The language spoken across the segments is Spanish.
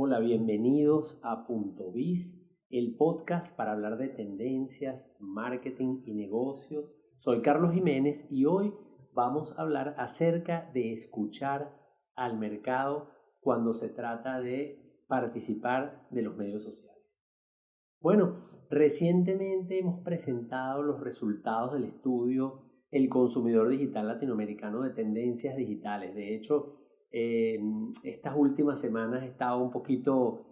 Hola, bienvenidos a Punto Biz, el podcast para hablar de tendencias, marketing y negocios. Soy Carlos Jiménez y hoy vamos a hablar acerca de escuchar al mercado cuando se trata de participar de los medios sociales. Bueno, recientemente hemos presentado los resultados del estudio El consumidor digital latinoamericano de tendencias digitales. De hecho, estas últimas semanas he estado un poquito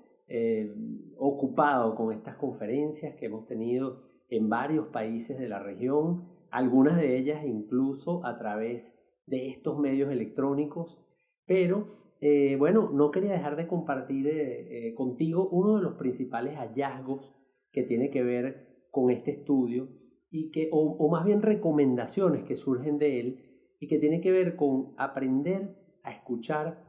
ocupado con estas conferencias que hemos tenido en varios países de la región, algunas de ellas incluso a través de estos medios electrónicos, pero bueno, no quería dejar de compartir contigo uno de los principales hallazgos que tiene que ver con este estudio y que, o más bien recomendaciones que surgen de él y que tiene que ver con aprender a escuchar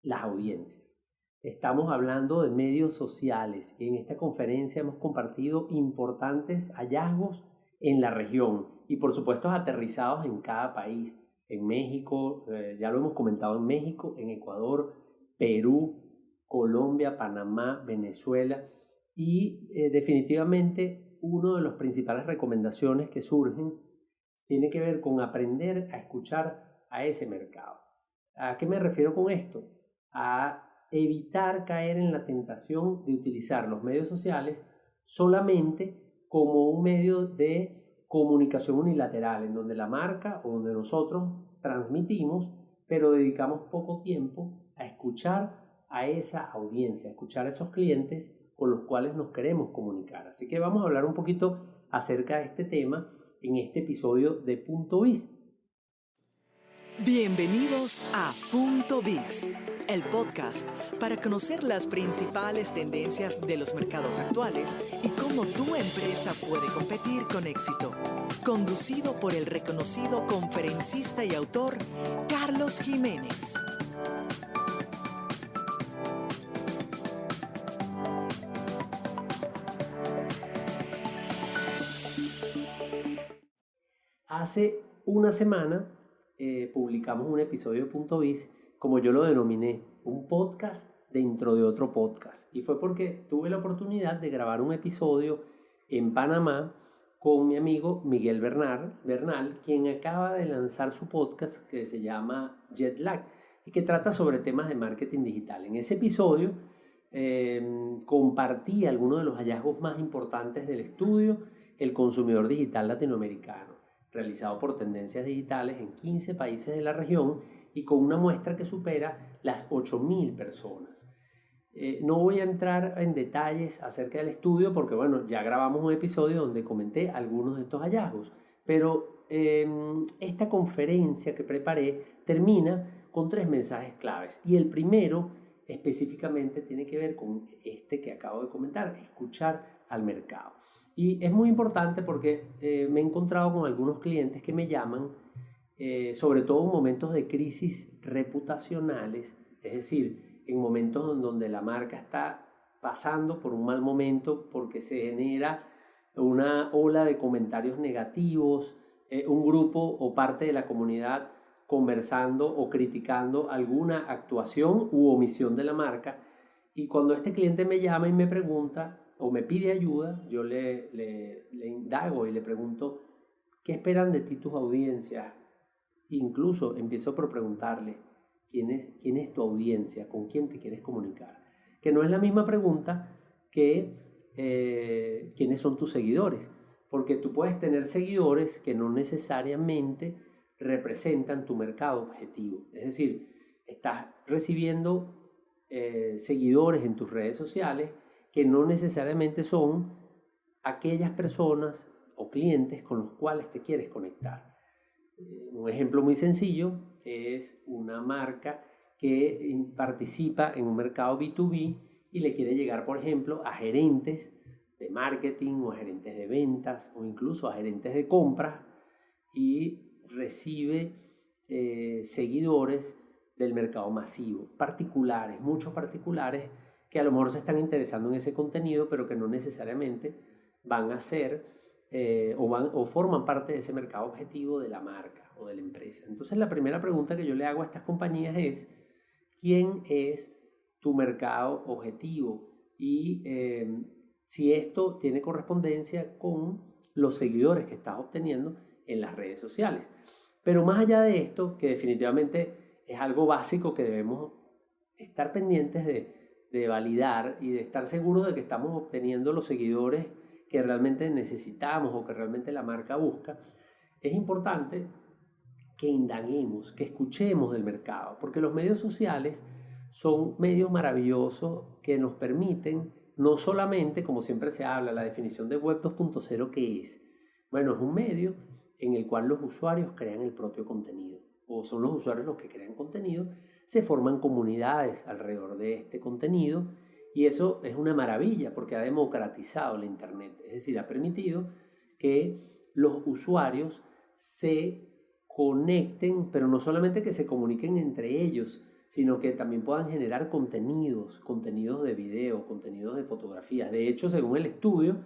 las audiencias. Estamos hablando de medios sociales y en esta conferencia hemos compartido importantes hallazgos en la región y por supuesto aterrizados en cada país. En México, ya lo hemos comentado, en México, en Ecuador, Perú, Colombia, Panamá, Venezuela y definitivamente una de las principales recomendaciones que surgen tiene que ver con aprender a escuchar a ese mercado. ¿A qué me refiero con esto? A evitar caer en la tentación de utilizar los medios sociales solamente como un medio de comunicación unilateral, en donde la marca o donde nosotros transmitimos, pero dedicamos poco tiempo a escuchar a esa audiencia, a escuchar a esos clientes con los cuales nos queremos comunicar. Así que vamos a hablar un poquito acerca de este tema en este episodio de Punto Biz. Bienvenidos a Punto Biz, el podcast para conocer las principales tendencias de los mercados actuales y cómo tu empresa puede competir con éxito. Conducido por el reconocido conferencista y autor Carlos Jiménez. Hace una semana publicamos un episodio de Punto Biz, como yo lo denominé, un podcast dentro de otro podcast. Y fue porque tuve la oportunidad de grabar un episodio en Panamá con mi amigo Miguel Bernal, quien acaba de lanzar su podcast que se llama Jetlag y que trata sobre temas de marketing digital. En ese episodio compartí algunos de los hallazgos más importantes del estudio El consumidor digital latinoamericano, realizado por Tendencias Digitales en 15 países de la región y con una muestra que supera las 8.000 personas. No voy a entrar en detalles acerca del estudio porque, bueno, ya grabamos un episodio donde comenté algunos de estos hallazgos, pero esta conferencia que preparé termina con 3 mensajes claves y el primero específicamente tiene que ver con este que acabo de comentar, escuchar al mercado. Y es muy importante porque me he encontrado con algunos clientes que me llaman, sobre todo en momentos de crisis reputacionales, es decir, en momentos en donde la marca está pasando por un mal momento porque se genera una ola de comentarios negativos, un grupo o parte de la comunidad conversando o criticando alguna actuación u omisión de la marca. Y cuando este cliente me llama y me pregunta o me pide ayuda, yo le indago y le pregunto ¿qué esperan de ti tus audiencias? Incluso empiezo por preguntarle ¿quién es tu audiencia? ¿Con quién te quieres comunicar? Que no es la misma pregunta que ¿quiénes son tus seguidores? Porque tú puedes tener seguidores que no necesariamente representan tu mercado objetivo. Es decir, estás recibiendo seguidores en tus redes sociales que no necesariamente son aquellas personas o clientes con los cuales te quieres conectar. Un ejemplo muy sencillo es una marca que participa en un mercado B2B y le quiere llegar, por ejemplo, a gerentes de marketing o a gerentes de ventas o incluso a gerentes de compras y recibe seguidores del mercado masivo, particulares, muchos particulares que a lo mejor se están interesando en ese contenido, pero que no necesariamente van a ser o forman parte de ese mercado objetivo de la marca o de la empresa. Entonces la primera pregunta que yo le hago a estas compañías es ¿quién es tu mercado objetivo y si esto tiene correspondencia con los seguidores que estás obteniendo en las redes sociales. Pero más allá de esto, que definitivamente es algo básico que debemos estar pendientes de validar y de estar seguros de que estamos obteniendo los seguidores que realmente necesitamos o que realmente la marca busca, es importante que indaguemos, que escuchemos del mercado, porque los medios sociales son medios maravillosos que nos permiten no solamente, como siempre se habla, la definición de Web 2.0, ¿qué es? Bueno, es un medio en el cual los usuarios crean el propio contenido, o son los usuarios los que crean contenido, se forman comunidades alrededor de este contenido, y eso es una maravilla porque ha democratizado la Internet, es decir, ha permitido que los usuarios se conecten, pero no solamente que se comuniquen entre ellos, sino que también puedan generar contenidos de video, contenidos de fotografías. De hecho, según el estudio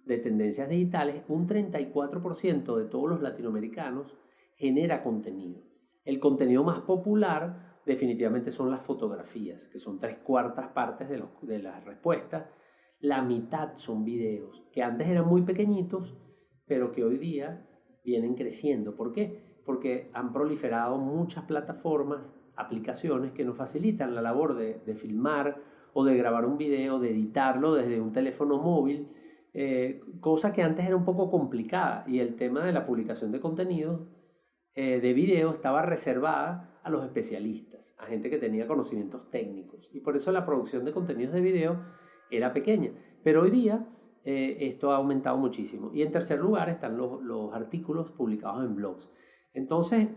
de tendencias digitales, un 34% de todos los latinoamericanos genera contenido. El contenido más popular definitivamente son las fotografías, que son 3/4 partes de las respuestas. La mitad son videos, que antes eran muy pequeñitos, pero que hoy día vienen creciendo. ¿Por qué? Porque han proliferado muchas plataformas, aplicaciones que nos facilitan la labor de filmar o de grabar un video, de editarlo desde un teléfono móvil, cosa que antes era un poco complicada, y el tema de la publicación de contenido de video estaba reservada a los especialistas, a gente que tenía conocimientos técnicos, y por eso la producción de contenidos de video era pequeña, pero hoy día esto ha aumentado muchísimo. Y en tercer lugar están los artículos publicados en blogs. Entonces,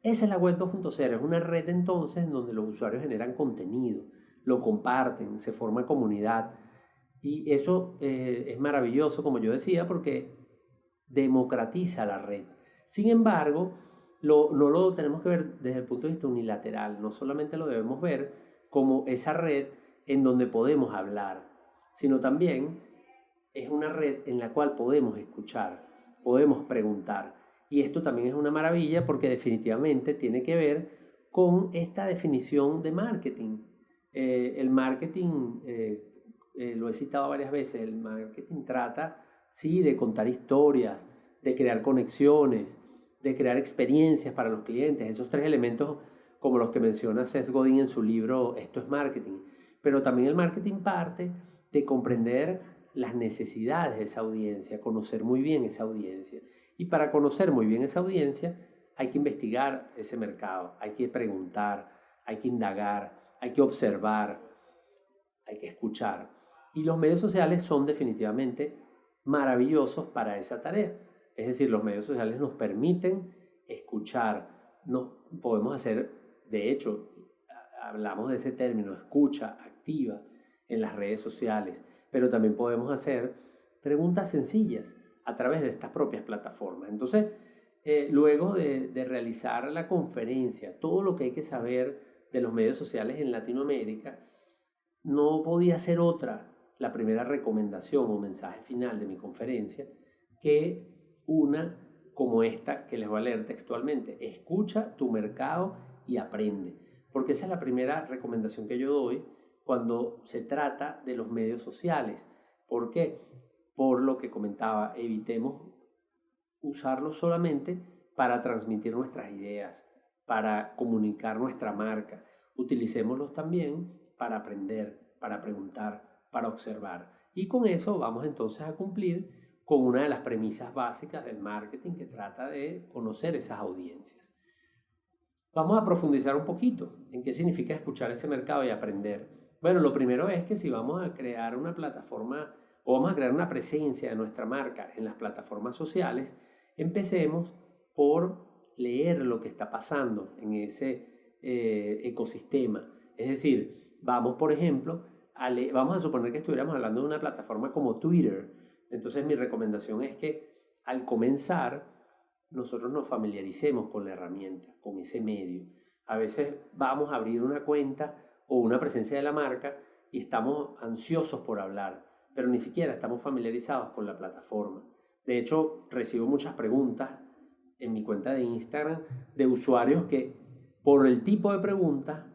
esa es la Web 2.0, es una red entonces donde los usuarios generan contenido, lo comparten, se forma comunidad, y eso es maravilloso, como yo decía, porque democratiza la red. Sin embargo, no lo tenemos que ver desde el punto de vista unilateral, no solamente lo debemos ver como esa red en donde podemos hablar, sino también es una red en la cual podemos escuchar, podemos preguntar. Y esto también es una maravilla porque definitivamente tiene que ver con esta definición de marketing. El marketing, lo he citado varias veces, el marketing trata, sí, de contar historias, de crear conexiones, de crear experiencias para los clientes. Esos 3 elementos, como los que menciona Seth Godin en su libro Esto es Marketing. Pero también el marketing parte de comprender las necesidades de esa audiencia, conocer muy bien esa audiencia. Y para conocer muy bien esa audiencia hay que investigar ese mercado, hay que preguntar, hay que indagar, hay que observar, hay que escuchar. Y los medios sociales son definitivamente maravillosos para esa tarea. Es decir, los medios sociales nos permiten escuchar, podemos hacer, de hecho, hablamos de ese término, escucha activa en las redes sociales, pero también podemos hacer preguntas sencillas a través de estas propias plataformas. Entonces, luego de realizar la conferencia, todo lo que hay que saber de los medios sociales en Latinoamérica, no podía ser otra la primera recomendación o mensaje final de mi conferencia que una como esta que les voy a leer textualmente: escucha tu mercado y aprende, porque esa es la primera recomendación que yo doy cuando se trata de los medios sociales. ¿Por qué? Por lo que comentaba, evitemos usarlos solamente para transmitir nuestras ideas, para comunicar nuestra marca. Utilicémoslos también para aprender, para preguntar, para observar. Y con eso vamos entonces a cumplir con una de las premisas básicas del marketing, que trata de conocer esas audiencias. Vamos a profundizar un poquito en qué significa escuchar ese mercado y aprender. Bueno, lo primero es que si vamos a crear una plataforma o vamos a crear una presencia de nuestra marca en las plataformas sociales, empecemos por leer lo que está pasando en ese ecosistema. Es decir, vamos, por ejemplo, vamos a suponer que estuviéramos hablando de una plataforma como Twitter. Entonces mi recomendación es que al comenzar nosotros nos familiaricemos con la herramienta, con ese medio. A veces vamos a abrir una cuenta o una presencia de la marca y estamos ansiosos por hablar, pero ni siquiera estamos familiarizados con la plataforma. De hecho, recibo muchas preguntas en mi cuenta de Instagram de usuarios que, por el tipo de preguntas,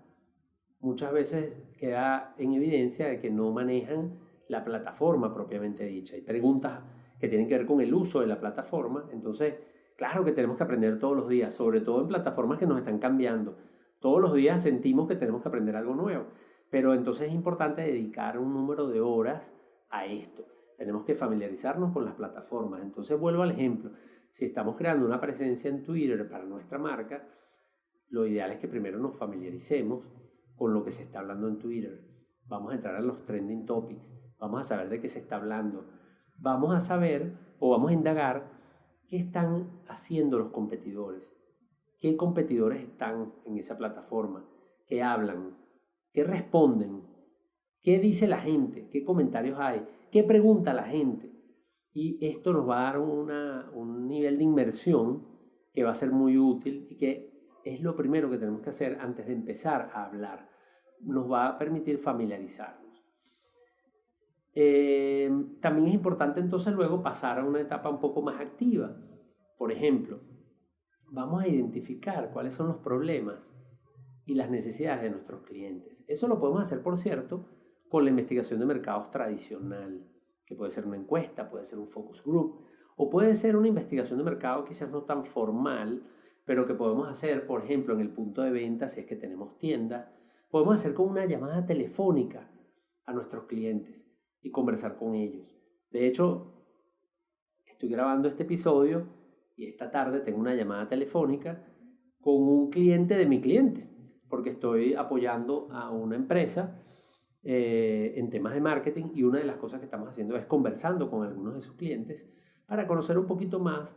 muchas veces queda en evidencia de que no manejan la plataforma propiamente dicha. Hay preguntas que tienen que ver con el uso de la plataforma. Entonces, claro que tenemos que aprender todos los días, sobre todo en plataformas que nos están cambiando. Todos los días sentimos que tenemos que aprender algo nuevo, pero entonces es importante dedicar un número de horas a esto. Tenemos que familiarizarnos con las plataformas. Entonces vuelvo al ejemplo. Si estamos creando una presencia en Twitter para nuestra marca, lo ideal es que primero nos familiaricemos con lo que se está hablando en Twitter. Vamos a entrar a los trending topics. Vamos a saber de qué se está hablando. Vamos a saber o vamos a indagar qué están haciendo los competidores. ¿Qué competidores están en esa plataforma? ¿Qué hablan? ¿Qué responden? ¿Qué dice la gente? ¿Qué comentarios hay? ¿Qué pregunta la gente? Y esto nos va a dar un nivel de inmersión que va a ser muy útil y que es lo primero que tenemos que hacer antes de empezar a hablar. Nos va a permitir familiarizarnos. También es importante entonces luego pasar a una etapa un poco más activa. Por ejemplo, vamos a identificar cuáles son los problemas y las necesidades de nuestros clientes. Eso lo podemos hacer, por cierto, con la investigación de mercados tradicional, que puede ser una encuesta, puede ser un focus group, o puede ser una investigación de mercado quizás no tan formal, pero que podemos hacer, por ejemplo, en el punto de venta, si es que tenemos tiendas, podemos hacer con una llamada telefónica a nuestros clientes y conversar con ellos. De hecho, estoy grabando este episodio y esta tarde tengo una llamada telefónica con un cliente de mi cliente, porque estoy apoyando a una empresa en temas de marketing, y una de las cosas que estamos haciendo es conversando con algunos de sus clientes para conocer un poquito más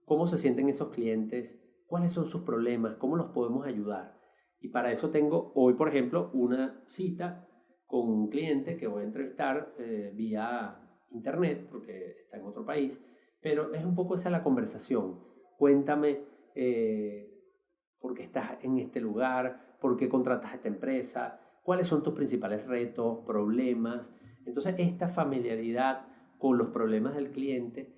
cómo se sienten esos clientes, cuáles son sus problemas, cómo los podemos ayudar. Y para eso tengo hoy, por ejemplo, una cita con un cliente que voy a entrevistar vía internet, porque está en otro país, pero es un poco esa la conversación. Cuéntame por qué estás en este lugar, por qué contratas a esta empresa, cuáles son tus principales retos, problemas. Entonces, esta familiaridad con los problemas del cliente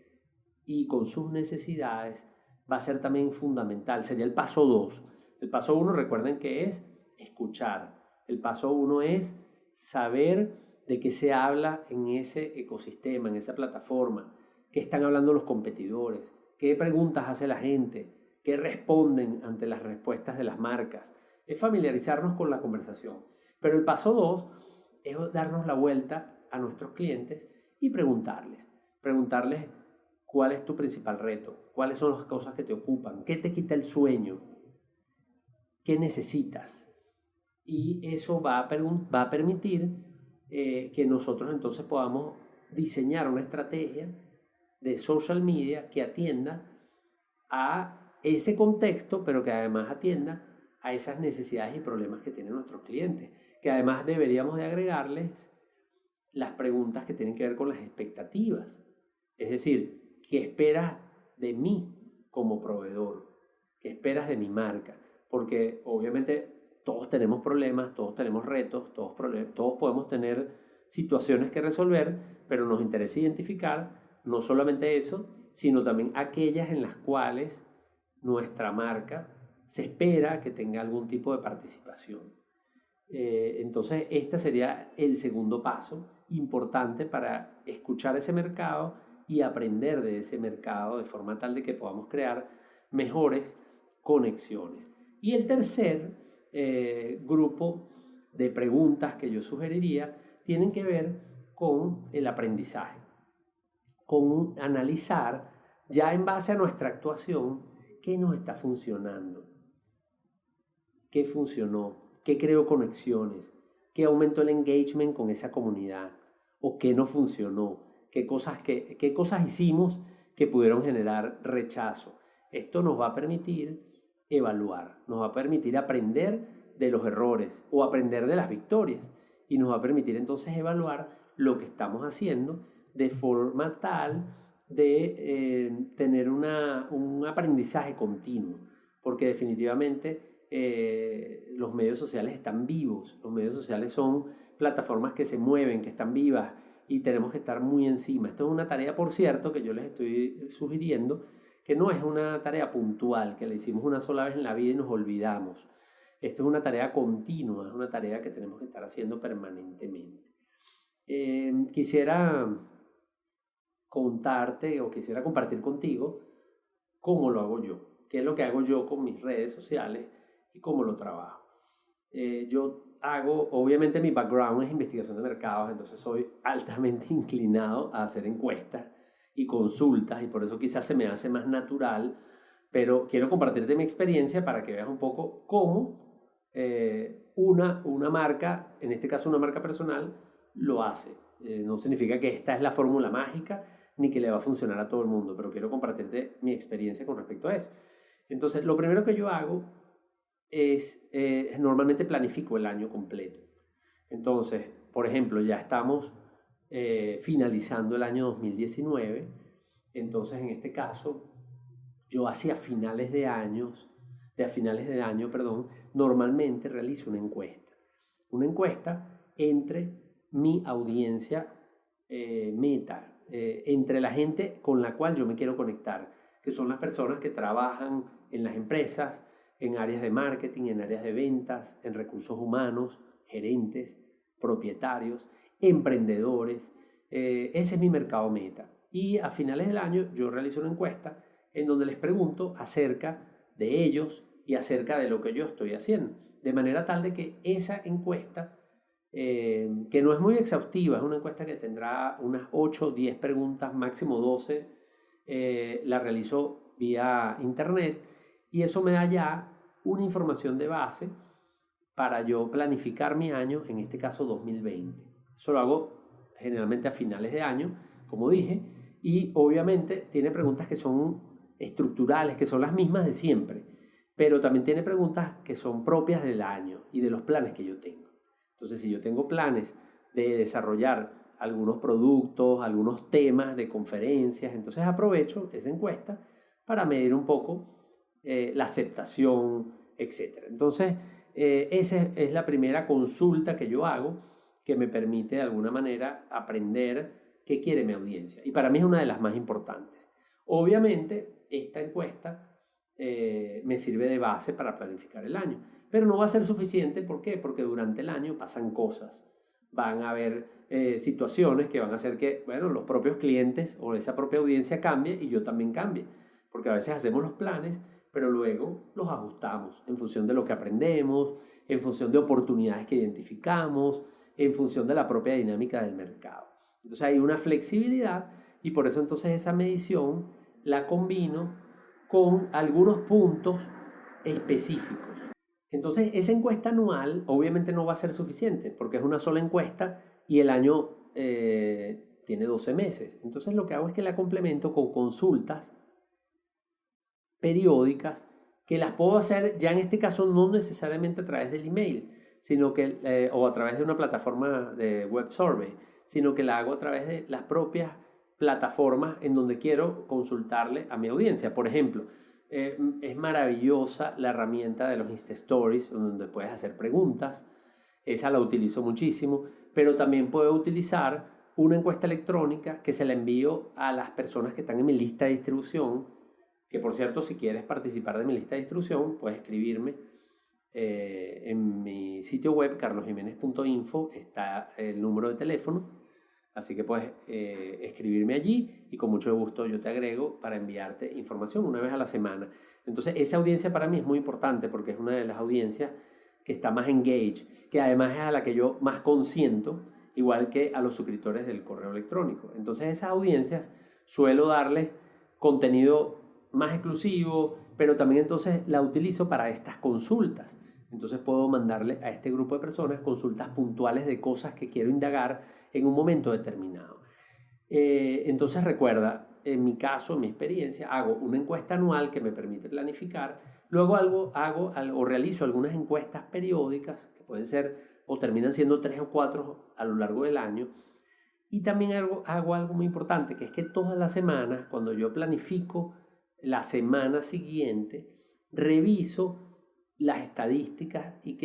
y con sus necesidades va a ser también fundamental. Sería el paso 2. El paso 1, recuerden que es escuchar. El paso 1 es saber de qué se habla en ese ecosistema, en esa plataforma, qué están hablando los competidores, qué preguntas hace la gente, qué responden ante las respuestas de las marcas. Es familiarizarnos con la conversación. Pero el paso 2 es darnos la vuelta a nuestros clientes y preguntarles cuál es tu principal reto, cuáles son las cosas que te ocupan, qué te quita el sueño, qué necesitas. Y eso va a permitir que nosotros entonces podamos diseñar una estrategia de social media que atienda a ese contexto, pero que además atienda a esas necesidades y problemas que tienen nuestros clientes, que además deberíamos de agregarles las preguntas que tienen que ver con las expectativas. Es decir, ¿qué esperas de mí como proveedor? ¿Qué esperas de mi marca? Porque obviamente todos tenemos problemas, todos tenemos retos, todos podemos tener situaciones que resolver, pero nos interesa identificar no solamente eso, sino también aquellas en las cuales nuestra marca se espera que tenga algún tipo de participación. Entonces, este sería el segundo paso importante para escuchar ese mercado y aprender de ese mercado de forma tal de que podamos crear mejores conexiones. Y el tercer grupo de preguntas que yo sugeriría tienen que ver con el aprendizaje, con analizar ya en base a nuestra actuación qué nos está funcionando, qué funcionó, qué creó conexiones, qué aumentó el engagement con esa comunidad o qué no funcionó, qué cosas hicimos que pudieron generar rechazo. Esto nos va a permitir evaluar, nos va a permitir aprender de los errores o aprender de las victorias, y nos va a permitir entonces evaluar lo que estamos haciendo de forma tal de tener un aprendizaje continuo, porque definitivamente los medios sociales están vivos, los medios sociales son plataformas que se mueven, que están vivas, y tenemos que estar muy encima. Esto es una tarea, por cierto, que yo les estoy sugiriendo, que no es una tarea puntual, que la hicimos una sola vez en la vida y nos olvidamos. Esto es una tarea continua, es una tarea que tenemos que estar haciendo permanentemente. Quisiera contarte o quisiera compartir contigo cómo lo hago yo, qué es lo que hago yo con mis redes sociales y cómo lo trabajo. Obviamente mi background es investigación de mercados, entonces soy altamente inclinado a hacer encuestas y consultas y por eso quizás se me hace más natural, pero quiero compartirte mi experiencia para que veas un poco cómo una marca, en este caso una marca personal, lo hace. No significa que esta es la fórmula mágica ni que le va a funcionar a todo el mundo, pero quiero compartirte mi experiencia con respecto a eso. Entonces, lo primero que yo hago es normalmente planifico el año completo. Entonces, por ejemplo, ya estamos finalizando el año 2019, entonces en este caso yo hacia finales de año, normalmente realizo una encuesta entre mi audiencia meta, entre la gente con la cual yo me quiero conectar, que son las personas que trabajan en las empresas, en áreas de marketing, en áreas de ventas, en recursos humanos, gerentes, propietarios, emprendedores. Ese es mi mercado meta. Y a finales del año yo realizo una encuesta en donde les pregunto acerca de ellos y acerca de lo que yo estoy haciendo. De manera tal de que esa encuesta, que no es muy exhaustiva, es una encuesta que tendrá unas 8 o 10 preguntas, máximo 12, la realizo vía internet y eso me da ya una información de base para yo planificar mi año, en este caso 2020. Eso lo hago generalmente a finales de año, como dije, y obviamente tiene preguntas que son estructurales, que son las mismas de siempre, pero también tiene preguntas que son propias del año y de los planes que yo tengo. Entonces, si yo tengo planes de desarrollar algunos productos, algunos temas de conferencias, entonces aprovecho esa encuesta para medir un poco la aceptación, etc. Entonces, esa es la primera consulta que yo hago que me permite de alguna manera aprender qué quiere mi audiencia. Y para mí es una de las más importantes. Obviamente, esta encuesta me sirve de base para planificar el año. Pero no va a ser suficiente. ¿Por qué? Porque durante el año pasan cosas. Van a haber situaciones que van a hacer que, bueno, los propios clientes o esa propia audiencia cambie y yo también cambie. Porque a veces hacemos los planes, pero luego los ajustamos en función de lo que aprendemos, en función de oportunidades que identificamos, en función de la propia dinámica del mercado. Entonces hay una flexibilidad y por eso entonces esa medición la combino con algunos puntos específicos. Entonces esa encuesta anual obviamente no va a ser suficiente porque es una sola encuesta y el año tiene 12 meses. Entonces lo que hago es que la complemento con consultas periódicas que las puedo hacer ya en este caso no necesariamente a través del email, sino que, o a través de una plataforma de web survey, sino que la hago a través de las propias plataformas en donde quiero consultarle a mi audiencia. Por ejemplo, es maravillosa la herramienta de los Insta Stories, donde puedes hacer preguntas. Esa la utilizo muchísimo, pero también puedo utilizar una encuesta electrónica que se la envío a las personas que están en mi lista de distribución, que por cierto, si quieres participar de mi lista de distribución, puedes escribirme en mi sitio web, carlosjimenez.info, está el número de teléfono, así que puedes escribirme allí y con mucho gusto yo te agrego para enviarte información una vez a la semana. Entonces esa audiencia para mí es muy importante porque es una de las audiencias que está más engaged, que además es a la que yo más consiento, igual que a los suscriptores del correo electrónico. Entonces esas audiencias suelo darles contenido más exclusivo, pero también entonces la utilizo para estas consultas. Entonces puedo mandarle a este grupo de personas consultas puntuales de cosas que quiero indagar en un momento determinado. Entonces recuerda, en mi caso, en mi experiencia, hago una encuesta anual que me permite planificar, luego hago realizo algunas encuestas periódicas que pueden ser o terminan siendo 3 o 4 a lo largo del año. Y también hago algo muy importante, que es que todas las semanas, cuando yo planifico la semana siguiente, reviso las estadísticas y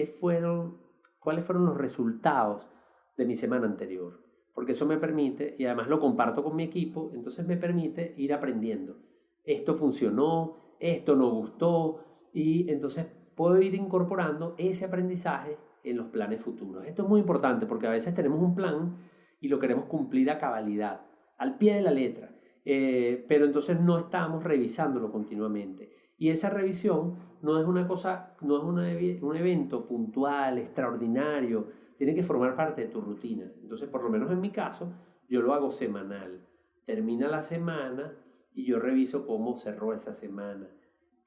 cuáles fueron los resultados de mi semana anterior. Porque eso me permite, y además lo comparto con mi equipo, entonces me permite ir aprendiendo. Esto funcionó, esto no gustó, y entonces puedo ir incorporando ese aprendizaje en los planes futuros. Esto es muy importante porque a veces tenemos un plan y lo queremos cumplir a cabalidad, al pie de la letra, pero entonces no estamos revisándolo continuamente. Y esa revisión no es una cosa, no es un evento puntual, extraordinario, tiene que formar parte de tu rutina. Entonces, por lo menos en mi caso, yo lo hago semanal. Termina la semana y yo reviso cómo cerró esa semana,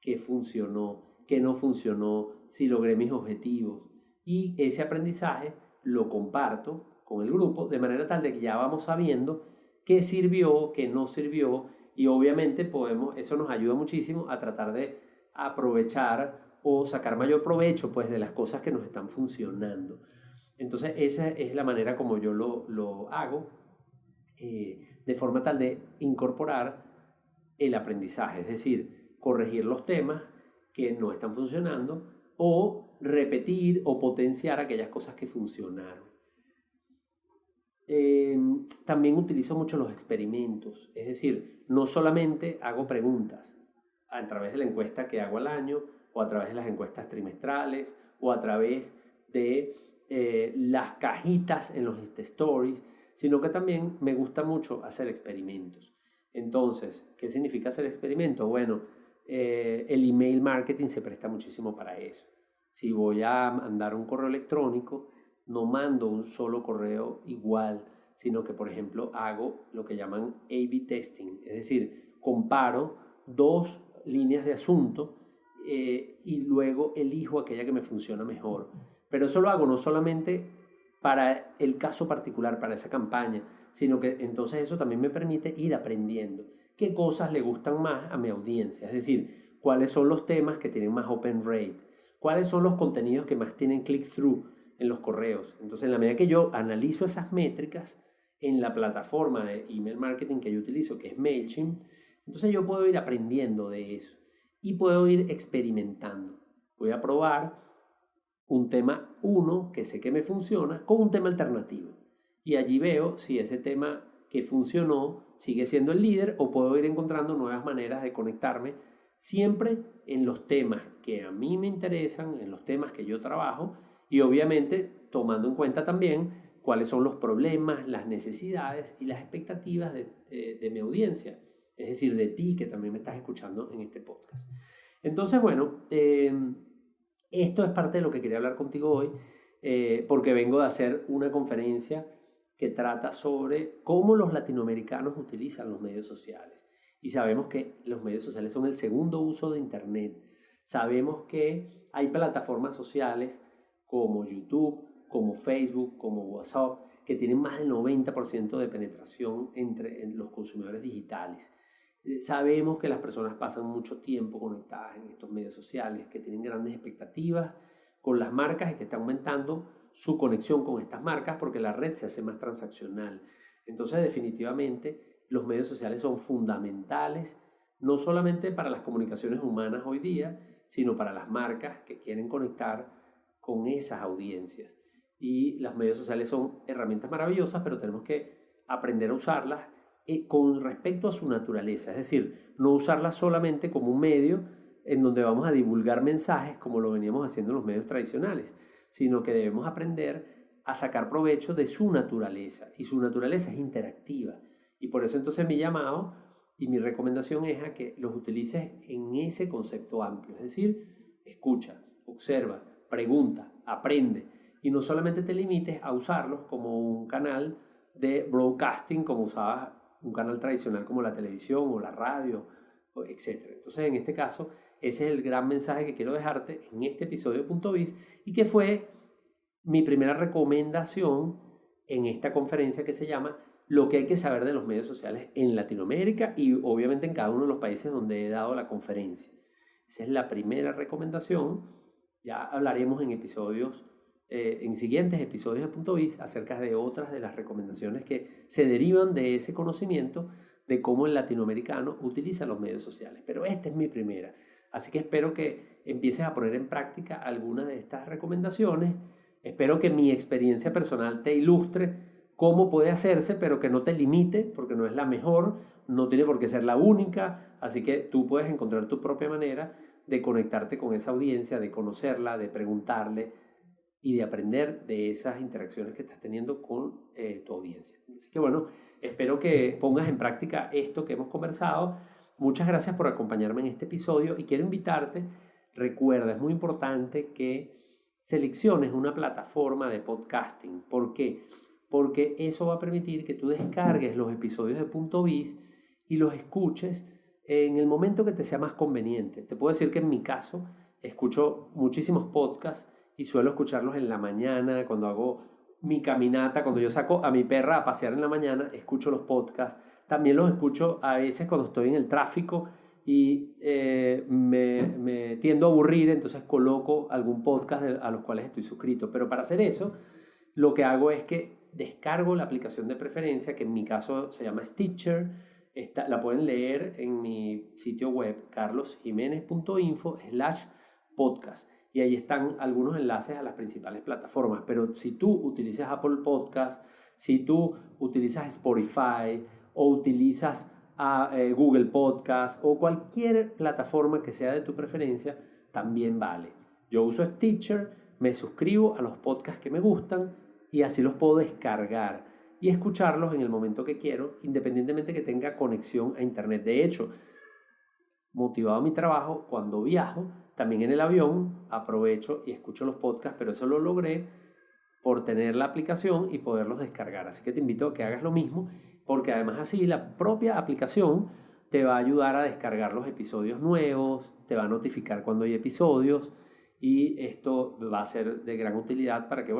qué funcionó, qué no funcionó, si logré mis objetivos. Y ese aprendizaje lo comparto con el grupo de manera tal de que ya vamos sabiendo qué sirvió, qué no sirvió, y obviamente eso nos ayuda muchísimo a tratar de aprovechar o sacar mayor provecho pues, de las cosas que nos están funcionando. Entonces esa es la manera como yo lo hago, de forma tal de incorporar el aprendizaje, es decir, corregir los temas que no están funcionando o repetir o potenciar aquellas cosas que funcionaron. También utilizo mucho los experimentos, es decir, no solamente hago preguntas a través de la encuesta que hago al año o a través de las encuestas trimestrales o a través de las cajitas en los Insta Stories, sino que también me gusta mucho hacer experimentos. Entonces, ¿qué significa hacer experimentos? Bueno, el email marketing se presta muchísimo para eso. Si voy a mandar un correo electrónico, no mando un solo correo igual, sino que, por ejemplo, hago lo que llaman A/B testing, es decir, comparo 2 líneas de asunto y luego elijo aquella que me funciona mejor. Pero eso lo hago no solamente para el caso particular, para esa campaña, sino que entonces eso también me permite ir aprendiendo qué cosas le gustan más a mi audiencia, es decir, cuáles son los temas que tienen más open rate, cuáles son los contenidos que más tienen click-through en los correos. Entonces, en la medida que yo analizo esas métricas en la plataforma de email marketing que yo utilizo, que es MailChimp, entonces yo puedo ir aprendiendo de eso y puedo ir experimentando. Voy a probar un tema 1 que sé que me funciona con un tema alternativo. Y allí veo si ese tema que funcionó sigue siendo el líder o puedo ir encontrando nuevas maneras de conectarme siempre en los temas que a mí me interesan, en los temas que yo trabajo y obviamente tomando en cuenta también cuáles son los problemas, las necesidades y las expectativas de mi audiencia, es decir, de ti que también me estás escuchando en este podcast. Entonces, bueno, esto es parte de lo que quería hablar contigo hoy, porque vengo de hacer una conferencia que trata sobre cómo los latinoamericanos utilizan los medios sociales. Y sabemos que los medios sociales son el segundo uso de Internet. Sabemos que hay plataformas sociales como YouTube, como Facebook, como WhatsApp, que tienen más del 90% de penetración entre los consumidores digitales. Sabemos que las personas pasan mucho tiempo conectadas en estos medios sociales, que tienen grandes expectativas con las marcas y que están aumentando su conexión con estas marcas porque la red se hace más transaccional. Entonces, definitivamente, los medios sociales son fundamentales, no solamente para las comunicaciones humanas hoy día, sino para las marcas que quieren conectar con esas audiencias. Y los medios sociales son herramientas maravillosas, pero tenemos que aprender a usarlas con respecto a su naturaleza, es decir, no usarlas solamente como un medio en donde vamos a divulgar mensajes como lo veníamos haciendo en los medios tradicionales, sino que debemos aprender a sacar provecho de su naturaleza, y su naturaleza es interactiva. Y por eso entonces mi llamado y mi recomendación es a que los utilices en ese concepto amplio, es decir, escucha, observa, pregunta, aprende, y no solamente te limites a usarlos como un canal de broadcasting, como usabas un canal tradicional como la televisión o la radio, etc. Entonces, en este caso, ese es el gran mensaje que quiero dejarte en este episodio de Punto Biz y que fue mi primera recomendación en esta conferencia que se llama Lo que hay que saber de los medios sociales en Latinoamérica y obviamente en cada uno de los países donde he dado la conferencia. Esa es la primera recomendación. Ya hablaremos en siguientes episodios de Punto Biz acerca de otras de las recomendaciones que se derivan de ese conocimiento de cómo el latinoamericano utiliza los medios sociales. Pero esta es mi primera. Así que espero que empieces a poner en práctica algunas de estas recomendaciones. Espero que mi experiencia personal te ilustre cómo puede hacerse, pero que no te limite, porque no es la mejor, no tiene por qué ser la única. Así que tú puedes encontrar tu propia manera de conectarte con esa audiencia, de conocerla, de preguntarle y de aprender de esas interacciones que estás teniendo con tu audiencia. Así que bueno, espero que pongas en práctica esto que hemos conversado. Muchas gracias por acompañarme en este episodio y quiero invitarte, recuerda, es muy importante que selecciones una plataforma de podcasting. ¿Por qué? Porque eso va a permitir que tú descargues los episodios de Punto Biz y los escuches en el momento que te sea más conveniente. Te puedo decir que en mi caso escucho muchísimos podcasts y suelo escucharlos en la mañana, cuando hago mi caminata, cuando yo saco a mi perra a pasear en la mañana, escucho los podcasts. También los escucho a veces cuando estoy en el tráfico y me tiendo a aburrir, entonces coloco algún podcast a los cuales estoy suscrito. Pero para hacer eso, lo que hago es que descargo la aplicación de preferencia, que en mi caso se llama Stitcher. La pueden leer en mi sitio web carlosjimenez.info/podcast y ahí están algunos enlaces a las principales plataformas. Pero si tú utilizas Apple Podcast, si tú utilizas Spotify o utilizas Google Podcast o cualquier plataforma que sea de tu preferencia, también vale. Yo uso Stitcher, me suscribo a los podcasts que me gustan y así los puedo descargar y escucharlos en el momento que quiero, independientemente que tenga conexión a internet. De hecho, motivado a mi trabajo, cuando viajo, también en el avión, aprovecho y escucho los podcasts, pero eso lo logré por tener la aplicación y poderlos descargar. Así que te invito a que hagas lo mismo, porque además así la propia aplicación te va a ayudar a descargar los episodios nuevos, te va a notificar cuando hay episodios y esto va a ser de gran utilidad para que,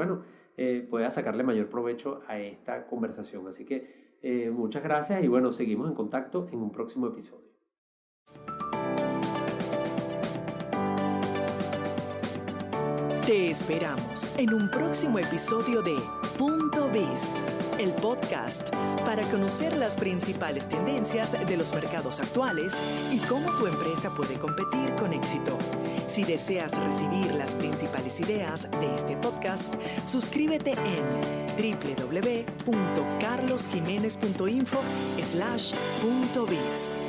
puedas sacarle mayor provecho a esta conversación. Así que muchas gracias y seguimos en contacto en un próximo episodio. Te esperamos en un próximo episodio de Punto Biz, el podcast para conocer las principales tendencias de los mercados actuales y cómo tu empresa puede competir con éxito. Si deseas recibir las principales ideas de este podcast, suscríbete en www.carlosjimenez.info/puntobiz.